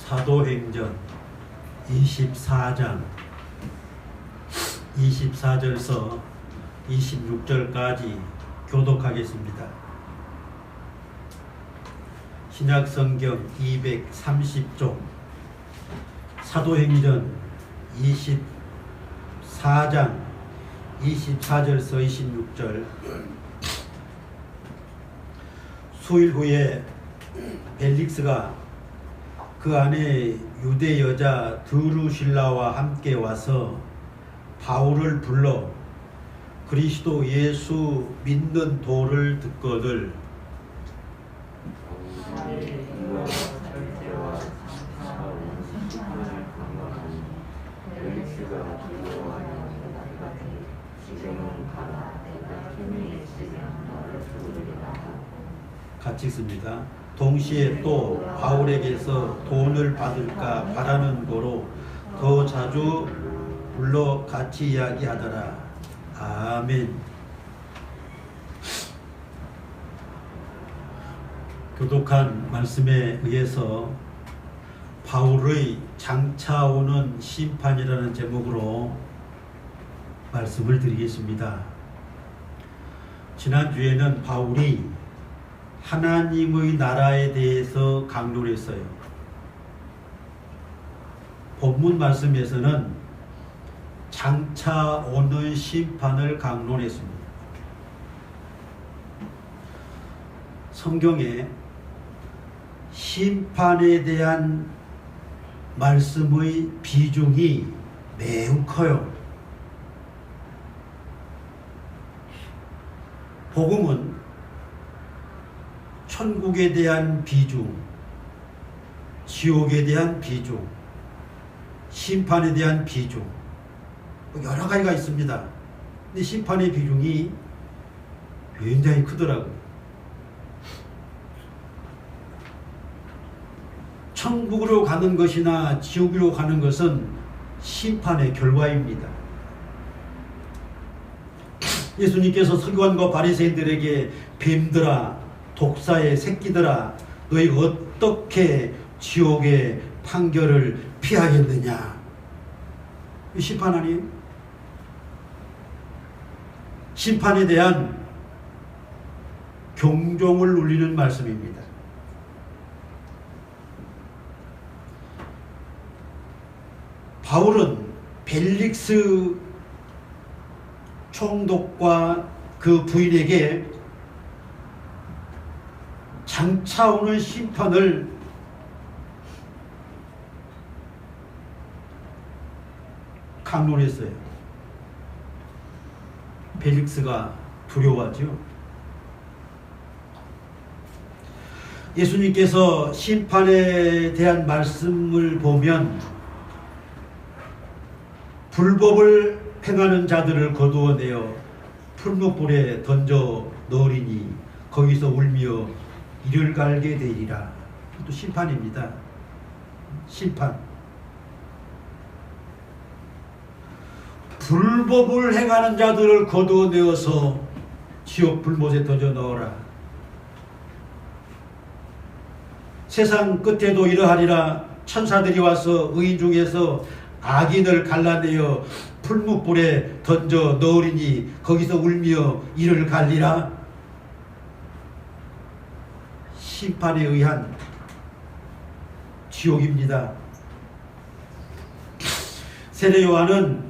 사도행전 24장 24절서 26절까지 교독하겠습니다. 신약성경 230쪽 사도행전 24장 24절서 26절. 수일 후에 벨릭스가 그 안에 유대 여자 드루실라와 함께 와서 바울을 불러 그리스도 예수 믿는 도를 듣거늘 같이 있습니다. 동시에 또 바울에게서 돈을 받을까 바라는 거로 더 자주 불러 같이 이야기하더라. 아멘. 교독한 말씀에 의해서 바울의 장차 오는 심판이라는 제목으로 말씀을 드리겠습니다. 지난주에는 바울이 하나님의 나라에 대해서 강조를 했어요. 본문 말씀에서는 장차 오는 심판을 강론했습니다. 성경에 심판에 대한 말씀의 비중이 매우 커요. 복음은 천국에 대한 비중, 지옥에 대한 비중, 심판에 대한 비중, 여러 가지가 있습니다. 근데 심판의 비중이 굉장히 크더라고요. 천국으로 가는 것이나 지옥으로 가는 것은 심판의 결과입니다. 예수님께서 서기관과 바리새인들에게 뱀들아, 독사의 새끼들아, 너희가 어떻게 지옥의 판결을 피하겠느냐? 심판 아니에요? 심판에 대한 경종을 울리는 말씀입니다. 바울은 벨릭스 총독과 그 부인에게 장차 오는 심판을 강론했어요. 벨릭스가 두려워하죠. 예수님께서 심판에 대한 말씀을 보면 불법을 행하는 자들을 거두어내어 풀무불에 던져 넣으리니 거기서 울며 이를 갈게 되리라. 또 심판입니다. 심판. 불법을 행하는 자들을 거두어내어서 지옥 불못에 던져 넣어라. 세상 끝에도 이러하리라. 천사들이 와서 의인 중에서 악인을 갈라내어 풀무불에 던져 넣으리니 거기서 울며 이를 갈리라. 심판에 의한 지옥입니다. 세례 요한은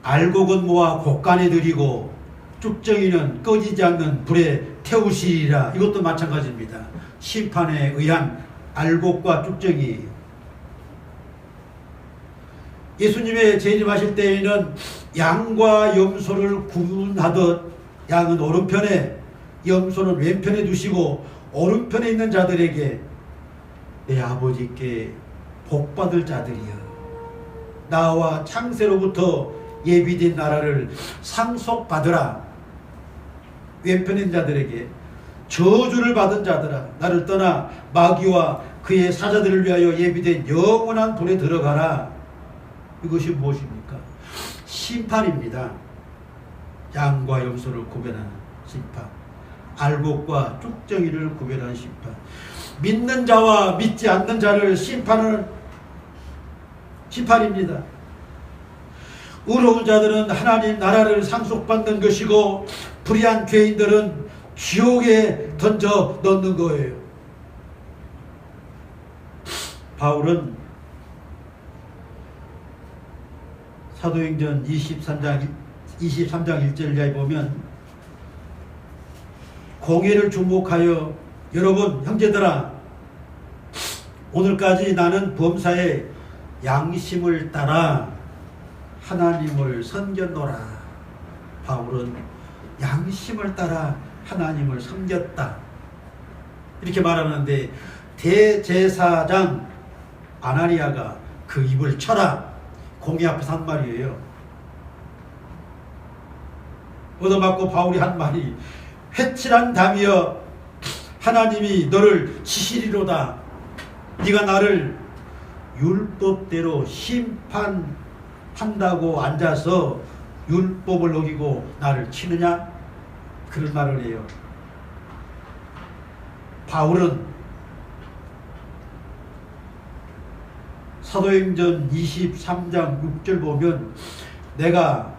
알곡은 모아 곡간에 들이고 쭉정이는 꺼지지 않는 불에 태우시리라. 이것도 마찬가지입니다. 심판에 의한 알곡과 쭉정이. 예수님의 재림하실 때에는 양과 염소를 구분하듯 양은 오른편에 염소는 왼편에 두시고 오른편에 있는 자들에게 내 아버지께 복받을 자들이여 나와 창세로부터 예비된 나라를 상속받으라. 왼편에 있는 자들에게 저주를 받은 자들아 나를 떠나 마귀와 그의 사자들을 위하여 예비된 영원한 불에 들어가라. 이것이 무엇입니까? 심판입니다. 양과 염소를 구별하는 심판, 알곡과 쭉정이를 구별하는 심판. 믿는 자와 믿지 않는 자를 심판입니다. 의로운 자들은 하나님 나라를 상속받는 것이고 불의한 죄인들은 지옥에 던져 넣는 거예요. 바울은 사도행전 23장 1절에 보면 공의를 주목하여 여러분 형제들아 오늘까지 나는 범사에 양심을 따라 하나님을 섬겼노라. 바울은 양심을 따라 하나님을 섬겼다 이렇게 말하는데 대제사장 아나니아가 그 입을 쳐라 공의 앞에서 한 말이에요. 얻어맞고 바울이 한 말이 회칠한 담이여 하나님이 너를 치시리로다. 네가 나를 율법대로 심판한다고 앉아서 율법을 어기고 나를 치느냐? 그런 말을 해요. 바울은 사도행전 23장 6절 보면 내가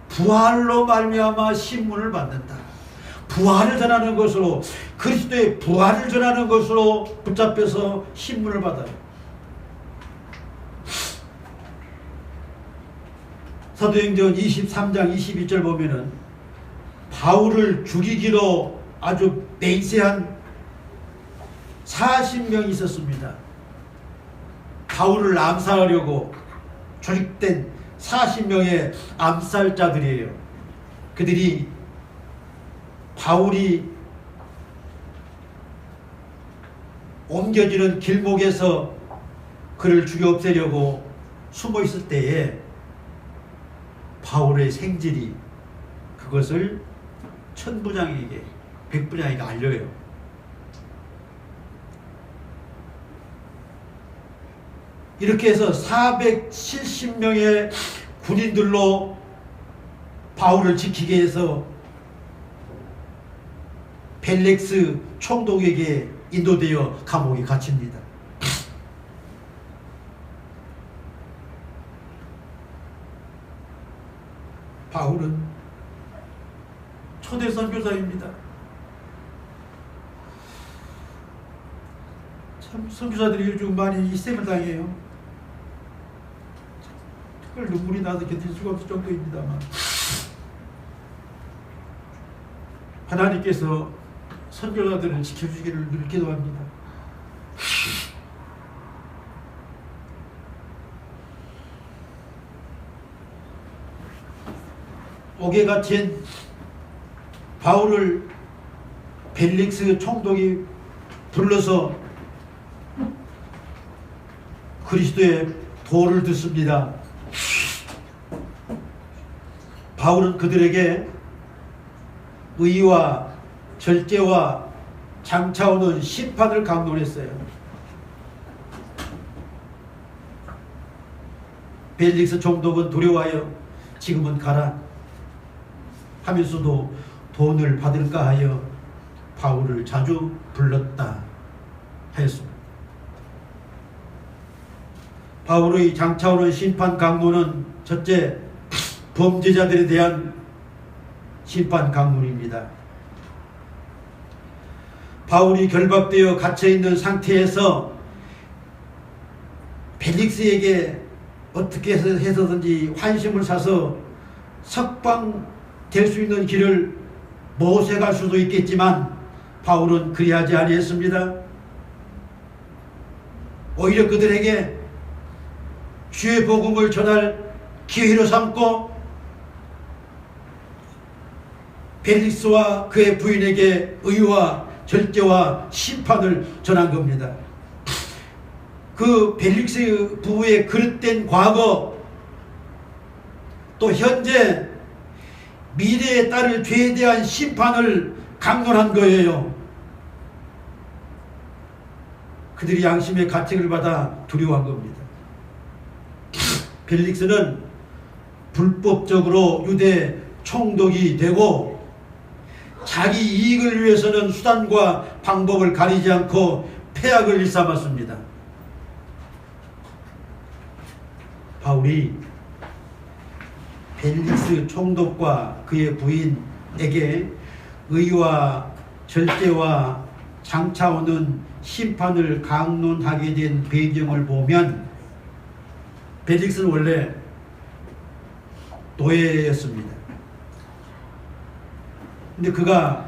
부활로 말미암아 신문을 받는다. 부활을 전하는 것으로 그리스도의 부활을 전하는 것으로 붙잡혀서 신문을 받아요. 사도행전 23장 22절 보면은 바울을 죽이기로 아주 맹세한 40명이 있었습니다. 바울을 암살하려고 조직된 40명의 암살자들이에요. 그들이 바울이 옮겨지는 길목에서 그를 죽여 없애려고 숨어 있을 때에 바울의 생질이 그것을 천부장에게 백부장에게 알려요. 이렇게 해서 470명의 군인들로 바울을 지키게 해서 벨릭스 총독에게 인도되어 감옥에 갇힙니다. 바울은 초대 선교사입니다. 참 선교사들이 요즘 많이 희생을 당해요. 정말 눈물이 나서 견딜 수가 없을 정도입니다만 하나님께서 선교사들을 지켜주기를 늘 기도합니다. 옥에 갇힌 바울을 벨릭스 총독이 불러서 그리스도의 도를 듣습니다. 바울은 그들에게 의와 절제와 장차오는 심판을 강론했어요. 벨릭스 총독은 두려워하여 지금은 가라 하면서도 돈을 받을까 하여 바울을 자주 불렀다 하였습니다. 바울의 장차오는 심판 강론은 첫째, 범죄자들에 대한 심판 강론입니다. 바울이 결박되어 갇혀있는 상태에서 벨릭스에게 어떻게 해서든지 환심을 사서 석방될 수 있는 길을 모색할 수도 있겠지만 바울은 그리하지 아니했습니다. 오히려 그들에게 주의 복음을 전할 기회로 삼고 벨릭스와 그의 부인에게 의와 절제와 심판을 전한 겁니다. 그 벨릭스 부부의 그릇된 과거 또 현재 미래에 따를 죄에 대한 심판을 강론한 거예요. 그들이 양심의 가책을 받아 두려워한 겁니다. 벨릭스는 불법적으로 유대 총독이 되고 자기 이익을 위해서는 수단과 방법을 가리지 않고 폐악을 일삼았습니다. 바울이 벨릭스 총독과 그의 부인에게 의와 절제와 장차오는 심판을 강론하게 된 배경을 보면 벨릭스는 원래 노예였습니다. 근데 그가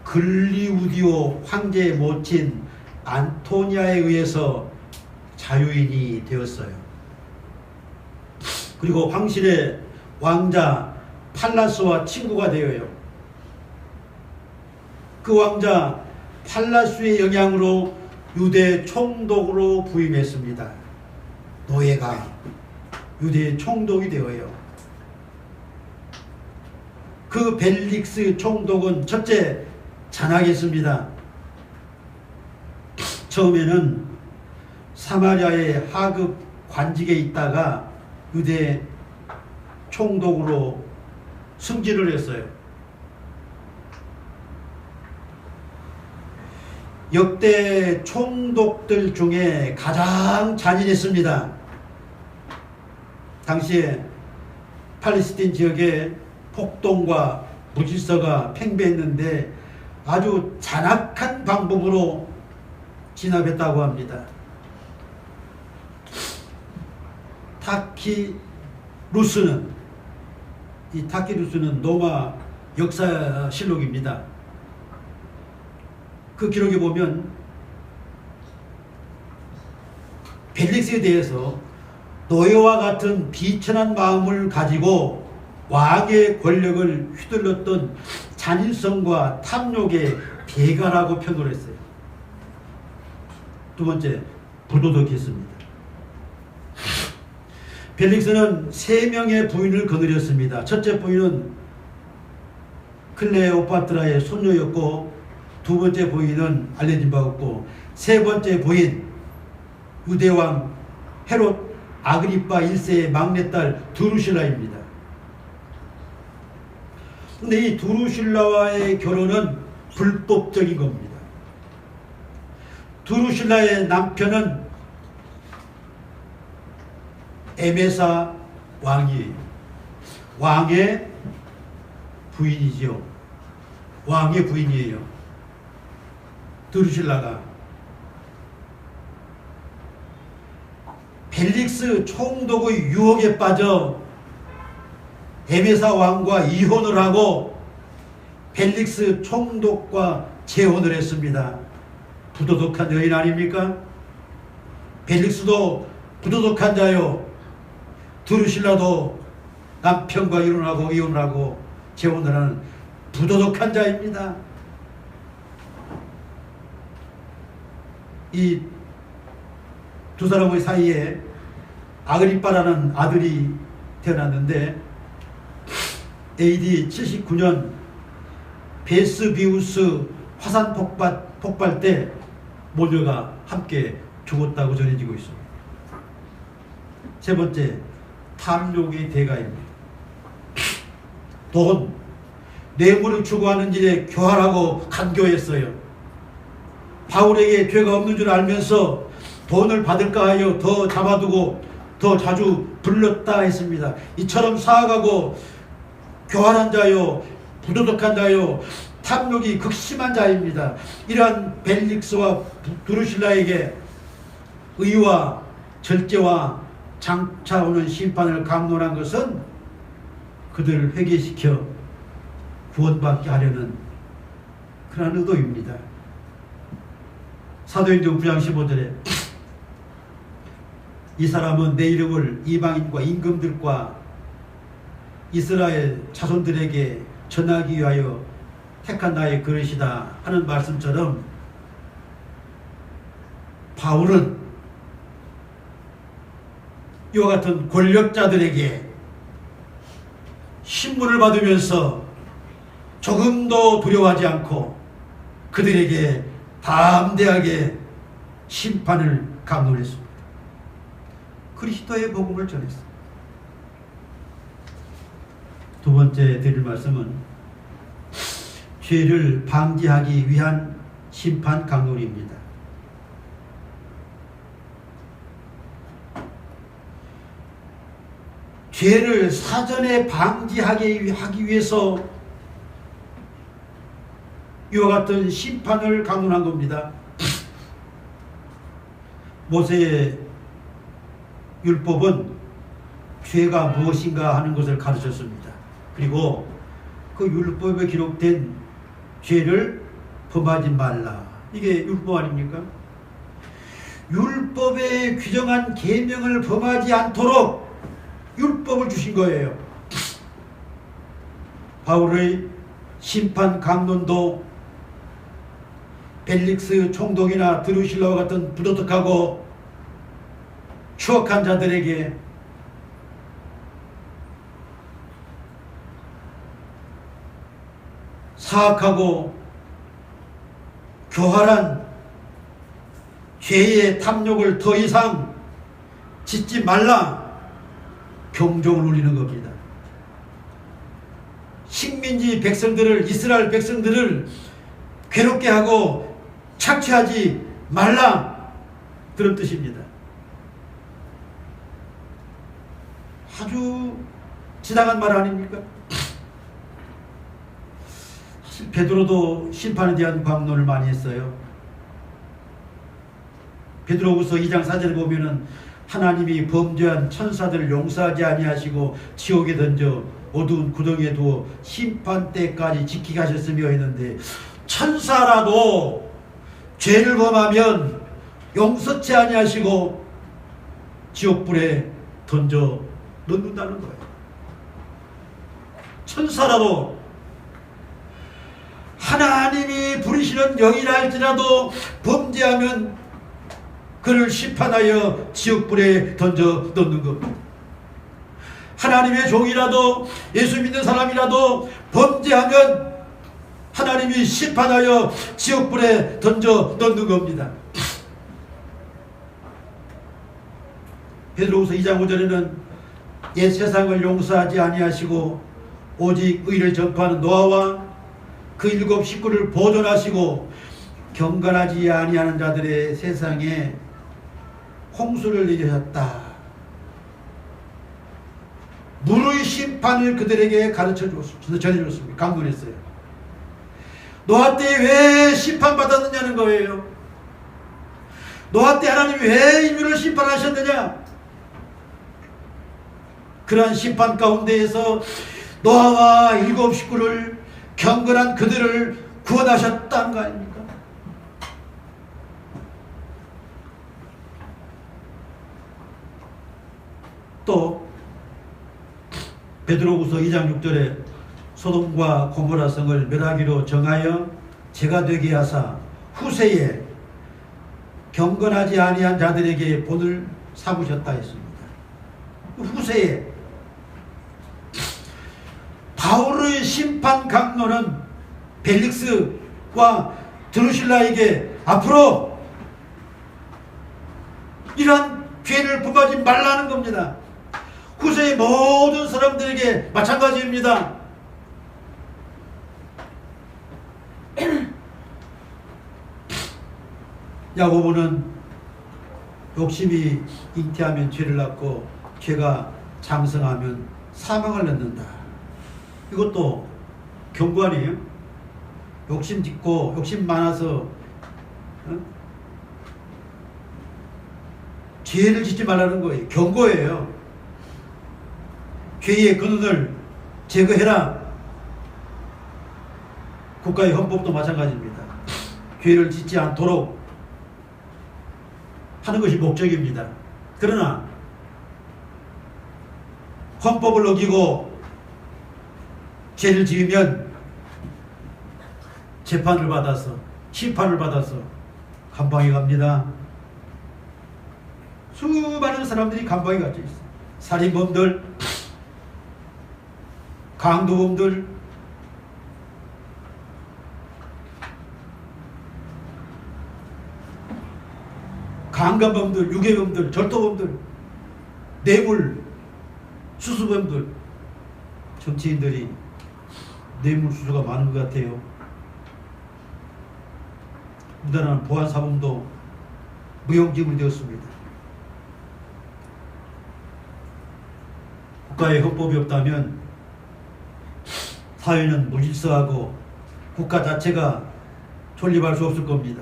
글리우디오 황제의 모친 안토니아에 의해서 자유인이 되었어요. 그리고 황실의 왕자 팔라스와 친구가 되어요. 그 왕자 팔라스의 영향으로 유대 총독으로 부임했습니다. 노예가 유대 총독이 되어요. 그 벨릭스 총독은 첫째 잔악했습니다. 처음에는 사마리아의 하급 관직에 있다가 유대 총독으로 승진을 했어요. 역대 총독들 중에 가장 잔인했습니다. 당시에 팔레스틴 지역에 폭동과 무질서가 팽배했는데 아주 잔악한 방법으로 진압했다고 합니다. 타키루스는 로마 역사실록입니다. 그 기록에 보면 벨릭스에 대해서 노예와 같은 비천한 마음을 가지고 왕의 권력을 휘둘렀던 잔인성과 탐욕의 대가라고 표현을 했어요. 두 번째, 부도덕했습니다. 벨릭스는 3명의 부인을 거느렸습니다. 첫째 부인은 클레오파트라의 손녀였고, 두 번째 부인은 알려진 바 없고, 세 번째 부인 유대왕 헤롯 아그리파 1세의 막내딸 두루실라입니다. 근데 이 두루실라와의 결혼은 불법적인 겁니다. 두루실라의 남편은 에메사 왕이에요. 왕의 부인이죠. 왕의 부인이에요. 두루실라가. 벨릭스 총독의 유혹에 빠져 에메사 왕과 이혼을 하고 벨릭스 총독과 재혼을 했습니다. 부도덕한 여인 아닙니까? 벨릭스도 부도덕한 자요. 두루실라도 남편과 이혼하고 이혼하고 재혼을 하는 부도덕한 자입니다. 이 두 사람의 사이에 아그리빠라는 아들이 태어났는데 AD 79년 베스비우스 화산 폭발 때 모두가 함께 죽었다고 전해지고 있습니다. 세 번째, 탐욕의 대가입니다. 돈, 뇌물을 추구하는 일에 교활하고 간교했어요. 바울에게 죄가 없는 줄 알면서 돈을 받을까 하여 더 잡아두고 더 자주 불렀다 했습니다. 이처럼 사악하고 교활한 자요, 부도덕한 자요, 탐욕이 극심한 자입니다. 이러한 벨릭스와 두루실라에게 의와 절제와 장차오는 심판을 강론한 것은 그들을 회개시켜 구원받게 하려는 그런 의도입니다. 사도행전 9장 15절에 이 사람은 내 이름을 이방인과 임금들과 이스라엘 자손들에게 전하기 위하여 택한 나의 그릇이다 하는 말씀처럼 바울은 이와 같은 권력자들에게 신문을 받으면서 조금도 두려워하지 않고 그들에게 담대하게 심판을 강론했습니다. 그리스도의 복음을 전했습니다. 두 번째 드릴 말씀은 죄를 방지하기 위한 심판 강론입니다. 죄를 사전에 방지하기 위해서 이와 같은 심판을 강론한 겁니다. 모세의 율법은 죄가 무엇인가 하는 것을 가르쳤습니다. 그리고 그 율법에 기록된 죄를 범하지 말라. 이게 율법 아닙니까? 율법에 규정한 계명을 범하지 않도록 율법을 주신 거예요. 바울의 심판 강론도 벨릭스 총독이나 드루실라와 같은 부도덕하고 추악한 자들에게 사악하고 교활한 죄의 탐욕을 더 이상 짓지 말라 경종을 울리는 겁니다. 식민지 백성들을, 이스라엘 백성들을 괴롭게 하고 착취하지 말라, 그런 뜻입니다. 아주 지당한 말 아닙니까? 사실 베드로도 심판에 대한 광론을 많이 했어요. 베드로후서 2장 4절에 보면은 하나님이 범죄한 천사들을 용서하지 아니하시고 지옥에 던져 어두운 구덩이에 두어 심판 때까지 지키게 하셨으며 했는데, 천사라도 죄를 범하면 용서치 아니하시고 지옥불에 던져 넣는다는 거예요. 천사라도, 하나님이 부르시는 영이라 할지라도 범죄하면 그를 심판하여 지옥불에 던져 넣는 겁니다. 하나님의 종이라도, 예수 믿는 사람이라도 범죄하면 하나님이 심판하여 지옥불에 던져 넣는 겁니다. 베드로후서 2장 5절에는 옛 세상을 용서하지 아니하시고 오직 의를 전파하는 노아와 그 7 식구를 보존하시고 경건하지 아니하는 자들의 세상에 홍수를 내리셨다. 물의 심판을 그들에게 가르쳐 주었습니다. 전해줬습니다. 강론했어요. 노아 때 왜 심판받았느냐는 거예요. 노아 때 하나님이 왜 인류를 심판하셨느냐? 그러한 심판 가운데에서 노아와 7 식구를, 경건한 그들을 구원하셨다는 거 아닙니까? 또 베드로후서 2장 6절에 소돔과 고모라 성을 멸하기로 정하여 죄가 되게 하사 후세에 경건하지 아니한 자들에게 본을 삼으셨다 했습니다. 후세에 바울의 심판 강론은 벨릭스와 드루실라에게 앞으로 이러한 죄를 범하지 말라는 겁니다. 후세의 모든 사람들에게 마찬가지입니다. 야고보는 욕심이 잉태하면 죄를 낳고 죄가 장성하면 사망을 낳는다. 이것도 경고 아니에요? 욕심 짓고 욕심 많아서 죄를 짓지 말라는 거예요. 경고예요. 죄의 근원을 제거해라. 국가의 헌법도 마찬가지입니다. 죄를 짓지 않도록 하는 것이 목적입니다. 그러나 헌법을 어기고 죄를 지으면 재판을 받아서, 심판을 받아서 감방에 갑니다. 수많은 사람들이 감방에 갇혀 있어요. 살인범들, 강도범들, 강간범들, 유괴범들, 절도범들, 뇌물, 수수범들, 정치인들이 뇌물 수수가 많은 것 같아요. 무단한 보안 사범도 무용지물이 되었습니다. 국가에 헌법이 없다면 사회는 무질서하고 국가 자체가 존립할 수 없을 겁니다.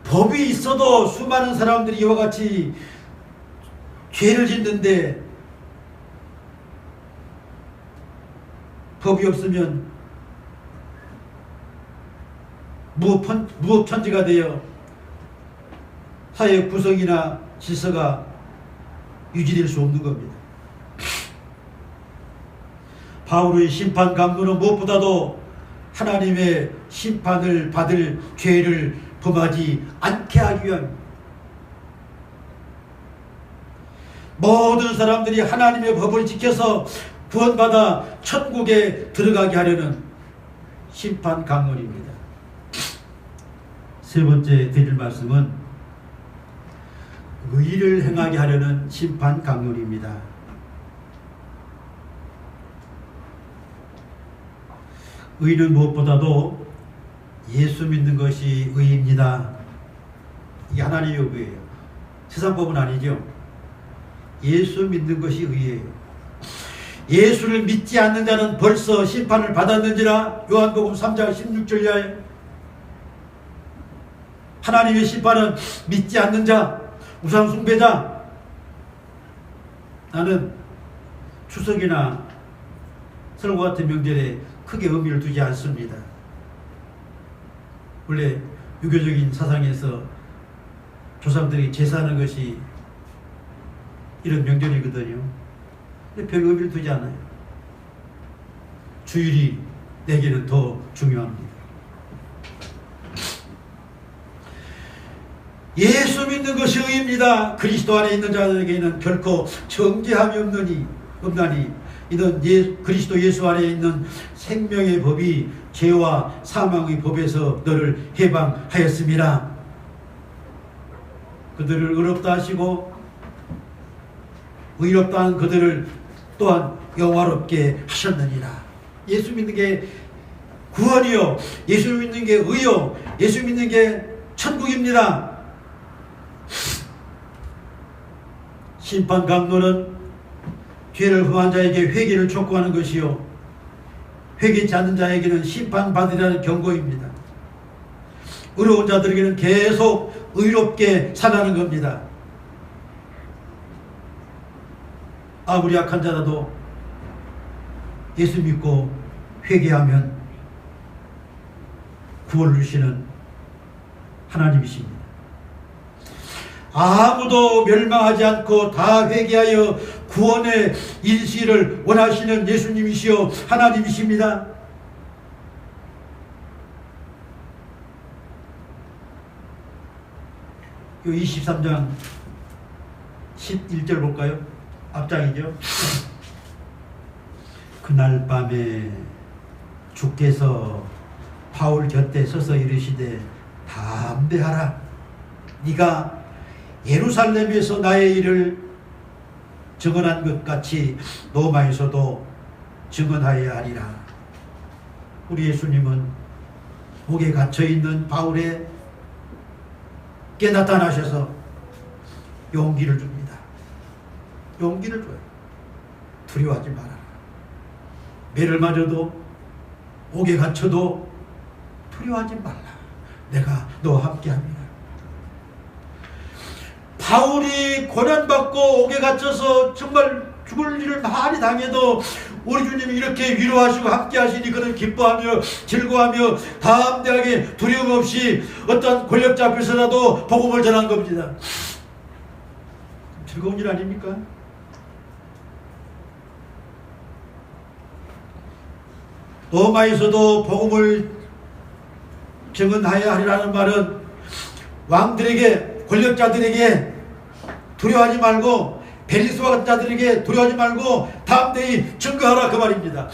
법이 있어도 수많은 사람들이 이와 같이 죄를 짓는데 법이 없으면 무법천지가 되어 사회 구성이나 질서가 유지될 수 없는 겁니다. 바울의 심판 강도는 무엇보다도 하나님의 심판을 받을 죄를 범하지 않게 하기 위함입니다. 모든 사람들이 하나님의 법을 지켜서 구원받아 천국에 들어가게 하려는 심판 강론입니다. 세 번째 드릴 말씀은 의를 행하게 하려는 심판 강론입니다. 의는 무엇보다도 예수 믿는 것이 의입니다. 이게 하나님의 의예요. 세상 법은 아니죠. 예수 믿는 것이 의예요. 예수를 믿지 않는 자는 벌써 심판을 받았는지라 요한복음 3장 16절에 하나님의 심판은 믿지 않는 자, 우상 숭배자. 나는 추석이나 설과 같은 명절에 크게 의미를 두지 않습니다. 원래 유교적인 사상에서 조상들이 제사하는 것이 이런 명절이거든요. 근데 별 의미를 두지 않아요. 주일이 내게는 더 중요합니다. 예수 믿는 것이 의입니다. 그리스도 안에 있는 자들에게는 결코 정죄함이 없나니 이는 그리스도 예수 안에 있는 생명의 법이 죄와 사망의 법에서 너를 해방하였습니다. 그들을 의롭다 하시고 의롭다 한 그들을 또한 영화롭게 하셨느니라. 예수 믿는 게 구원이요, 예수 믿는 게 의요, 예수 믿는 게 천국입니다. 심판 강론은 죄를 범한 자에게 회개를 촉구하는 것이요, 회개치 않는 자에게는 심판받으리라는 경고입니다. 의로운 자들에게는 계속 의롭게 살아가는 겁니다. 아무리 악한 자라도 예수 믿고 회개하면 구원을 주시는 하나님이십니다. 아무도 멸망하지 않고 다 회개하여 구원의 일시를 원하시는 예수님이시여 하나님이십니다. 이 23장 11절 볼까요? 앞장이죠. 그날 밤에 주께서 바울 곁에 서서 이르시되 담대하라. 네가 예루살렘에서 나의 일을 증언한 것 같이 로마에서도 증언하여야 하리라. 우리 예수님은 옥에 갇혀있는 바울에게 나타나셔서 용기를 줍니다. 용기를 줘요. 두려워하지 마라. 매를 맞아도 옥에 갇혀도 두려워하지 말라. 내가 너와 함께합니다. 바울이 고난받고 옥에 갇혀서 정말 죽을 일을 많이 당해도 우리 주님이 이렇게 위로하시고 함께하시니 그는 기뻐하며 즐거워하며 담대하게 두려움 없이 어떤 권력자 앞에서라도 복음을 전한 겁니다. 즐거운 일 아닙니까? 로마에서도 복음을 증언하여야 하리라는 말은 왕들에게, 권력자들에게 두려워하지 말고, 벨리스와 같은 자들에게 두려워하지 말고 담대히 증거하라, 그 말입니다.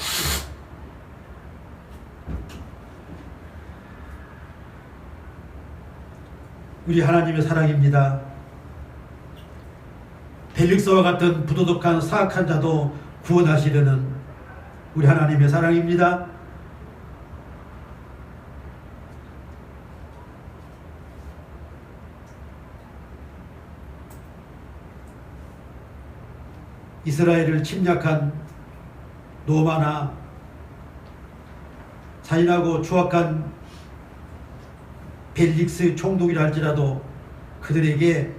우리 하나님의 사랑입니다. 벨릭스와 같은 부도덕한 사악한 자도 구원하시려는 우리 하나님의 사랑입니다. 이스라엘을 침략한 로마나 잔인하고 추악한 벨릭스 총독이라 할지라도 그들에게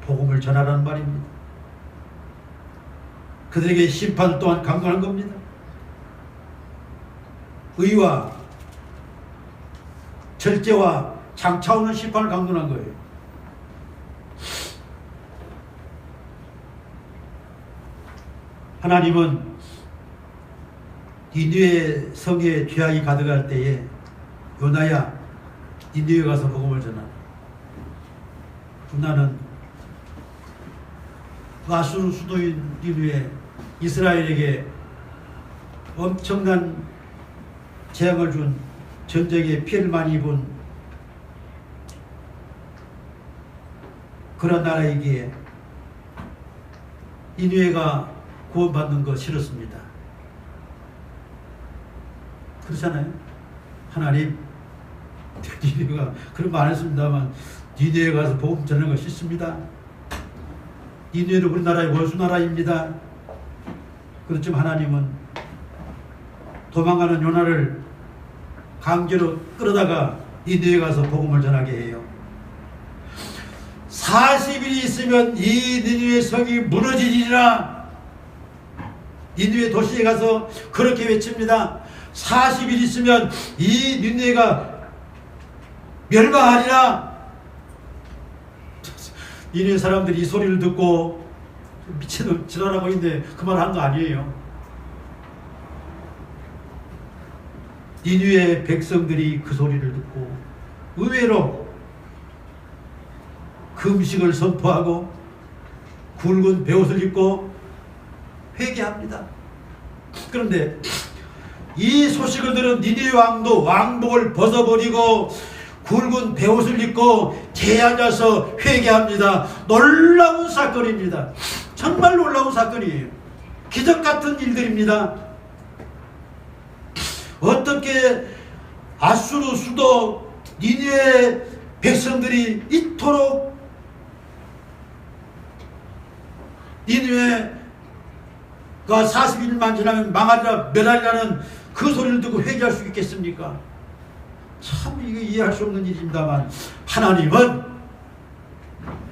복음을 전하라는 말입니다. 그들에게 심판 또한 강권한 겁니다. 의와 절제와 장차 오는 심판을 강론한 거예요. 하나님은 니느웨 성에 죄악이 가득할 때에 요나야 니느웨 가서 복음을 전하라. 요나는 아수르 수도인 니느웨 이스라엘에게 엄청난 재앙을 준 전쟁에 피해를 많이 입은 그런 나라이기에 니느웨가 구원받는 거 싫었습니다. 그렇잖아요. 하나님 니느웨가 그런 말 안 했습니다만 니느웨 가서 복음 전하는 거 싫습니다. 니느웨는 우리나라의 원수나라입니다. 그렇지만 하나님은 도망가는 요나를 강제로 끌어다가 니느웨 가서 복음을 전하게 해요. 40일이 있으면 이 니느웨 성이 무너지리라. 니느웨 도시에 가서 그렇게 외칩니다. 40일 있으면 이 니느웨가 멸망하리라. 니느웨 사람들이 이 소리를 듣고 미친놈 지랄하고 있는데 그 말 한 거 아니에요. 니느웨 백성들이 그 소리를 듣고 의외로 금식을 선포하고 굵은 베옷을 입고 회개합니다. 그런데 이 소식을 들은 니느웨 왕도 왕복을 벗어버리고 굵은 베옷을 입고 재앉아서 회개합니다. 놀라운 사건입니다. 정말 놀라운 사건이에요. 기적 같은 일들입니다. 어떻게 아수르 수도 니느웨 백성들이 이토록 니느웨가 40일만 지나면 망하리라 멸하리라는 그 소리를 듣고 회개할 수 있겠습니까? 참 이게 이해할 수 없는 일입니다만 하나님은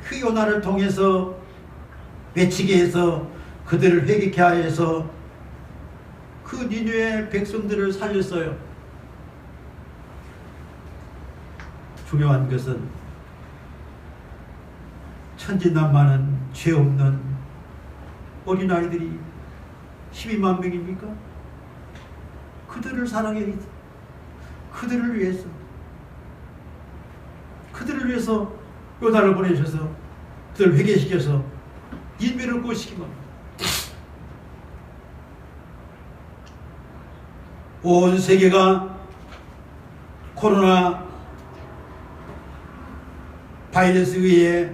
그 요나를 통해서 외치게 해서 그들을 회개케 하여서 그 니느웨 백성들을 살렸어요. 중요한 것은 천진난만한 죄 없는 어린아이들이 12만 명입니까? 그들을 사랑해, 그들을 위해서 요나를 보내셔서 그들을 회개시켜서 인민을 구원시킨 겁니다. 온 세계가 코로나 바이러스에 의해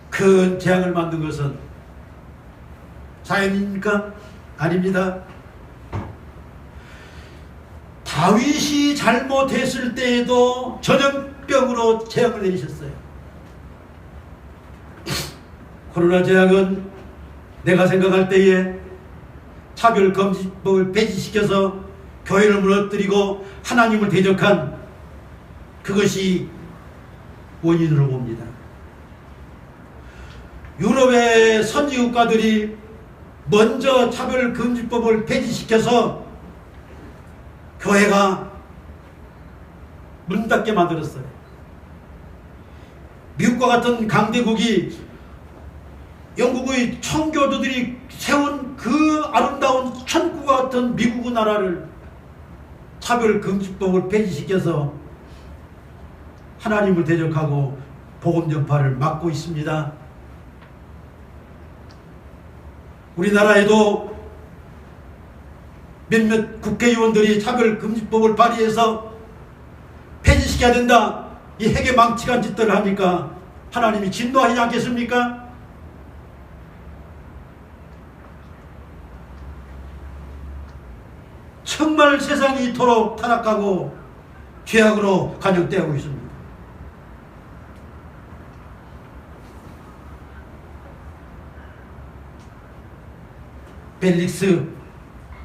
큰 재앙을 만든 것은 자연입니까? 아닙니다. 다윗이 잘못했을 때에도 전염병으로 재앙을 내리셨어요. 코로나 재앙은 내가 생각할 때에 차별금지법을 폐지시켜서 교회를 무너뜨리고 하나님을 대적한 그것이 원인으로 봅니다. 유럽의 선진국가들이 먼저 차별금지법을 폐지시켜서 교회가 문 닫게 만들었어요. 미국과 같은 강대국이 영국의 청교도들이 세운 그 아름다운 천국과 같은 미국 나라를 차별금지법을 폐지시켜서 하나님을 대적하고 복음 전파를 막고 있습니다. 우리나라에도 몇몇 국회의원들이 차별금지법을 발의해서 폐지시켜야 된다, 이 해괴망측한 짓들을 하니까 하나님이 진노하지 않겠습니까? 정말 세상이 이토록 타락하고 죄악으로 간역되고 있습니다. 벨릭스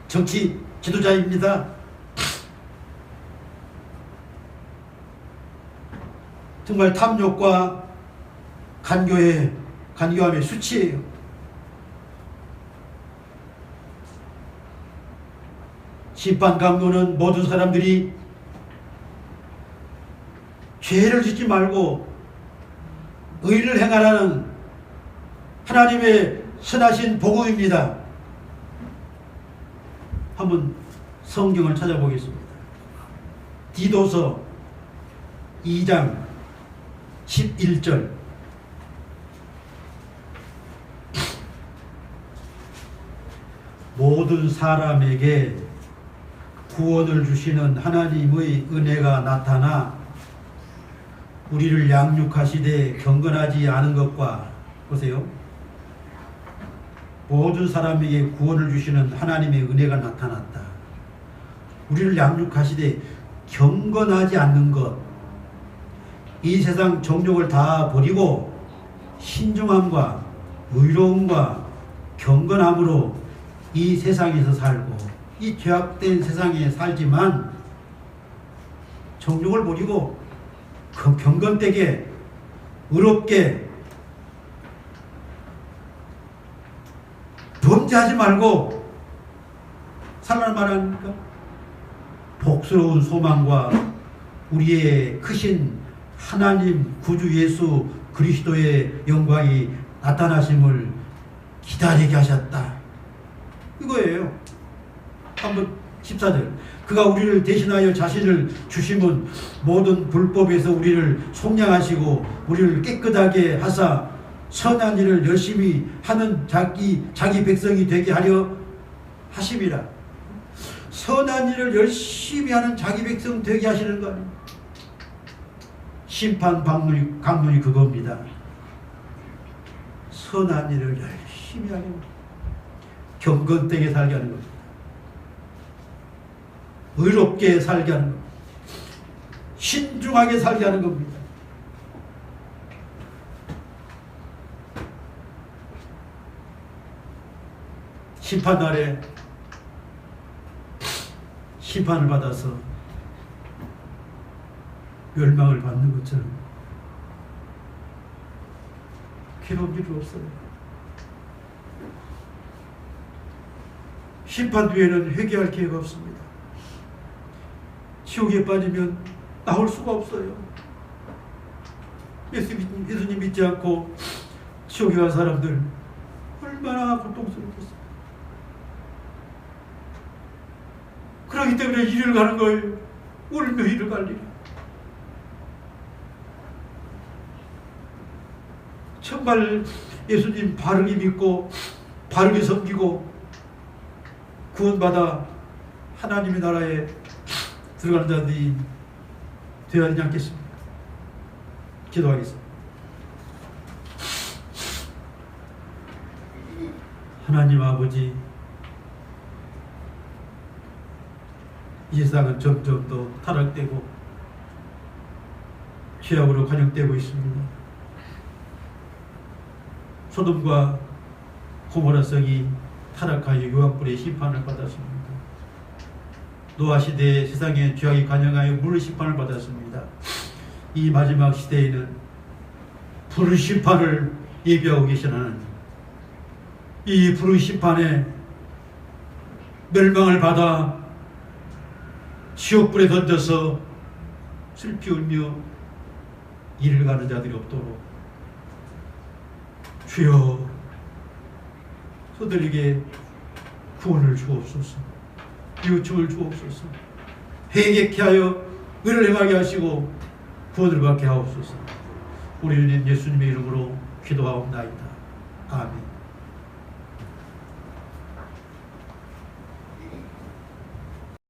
정치 지도자입니다. 정말 탐욕과 간교함의 수치예요. 심판 강도는 모든 사람들이 죄를 짓지 말고 의를 행하라는 하나님의 선하신 복음입니다. 한번 성경을 찾아보겠습니다. 디도서 2장 11절. 모든 사람에게 구원을 주시는 하나님의 은혜가 나타나 우리를 양육하시되 경건하지 않은 것과, 보세요, 모든 사람에게 구원을 주시는 하나님의 은혜가 나타났다. 우리를 양육하시되 경건하지 않는 것, 이 세상 정욕을 다 버리고 신중함과 의로움과 경건함으로 이 세상에서 살고, 이 죄악된 세상에 살지만 정욕을 버리고 경건되게 의롭게 범죄하지 말고 살라는 말 아닙니까? 복스러운 소망과 우리의 크신 하나님 구주 예수 그리스도의 영광이 나타나심을 기다리게 하셨다. 이거예요. 한번 14절. 그가 우리를 대신하여 자신을 주심은 모든 불법에서 우리를 속량하시고 우리를 깨끗하게 하사 선한 일을 열심히 하는 자기 백성이 되게 하려 하심이라. 선한 일을 열심히 하는 자기 백성 되게 하시는 거 아니에요. 심판 강론이 그겁니다. 선한 일을 열심히 하는 것, 경건되게 살게 하는 것, 의롭게 살게 하는 것, 신중하게 살게 하는 겁니다. 심판날에 심판을 받아서 멸망을 받는 것처럼 괴로운 일이 없어요. 심판 뒤에는 회개할 기회가 없습니다. 지옥에 빠지면 나올 수가 없어요. 예수님 믿지 않고 지옥에 간 사람들 얼마나 고통스럽겠어요. 그렇기 때문에 이리를 가는 거예요. 울며 이리를 갈리라. 정말 예수님 바르게 믿고 바르게 섬기고 구원받아 하나님의 나라에 들어가는 자들이 되어야 하지 않겠습니까? 기도하겠습니다. 하나님 아버지, 이 세상은 점점 더 타락되고 죄악으로 관영되고 있습니다. 소돔과 고모라 성이 타락하여 유황불의 심판을 받았습니다. 노아 시대에 세상에 죄악이 관영하여 물 심판을 받았습니다. 이 마지막 시대에는 불 심판을 예비하고 계신 하나님, 이 불의 심판에 멸망을 받아 지옥불에 던져서 슬피 울며 이를 가는 자들이 없도록 주여 저들에게 구원을 주옵소서, 유충을 주옵소서, 회개케 하여 의를 행하게 하시고 구원을 받게 하옵소서. 우리 주님 예수님의 이름으로 기도하옵나이다. 아멘.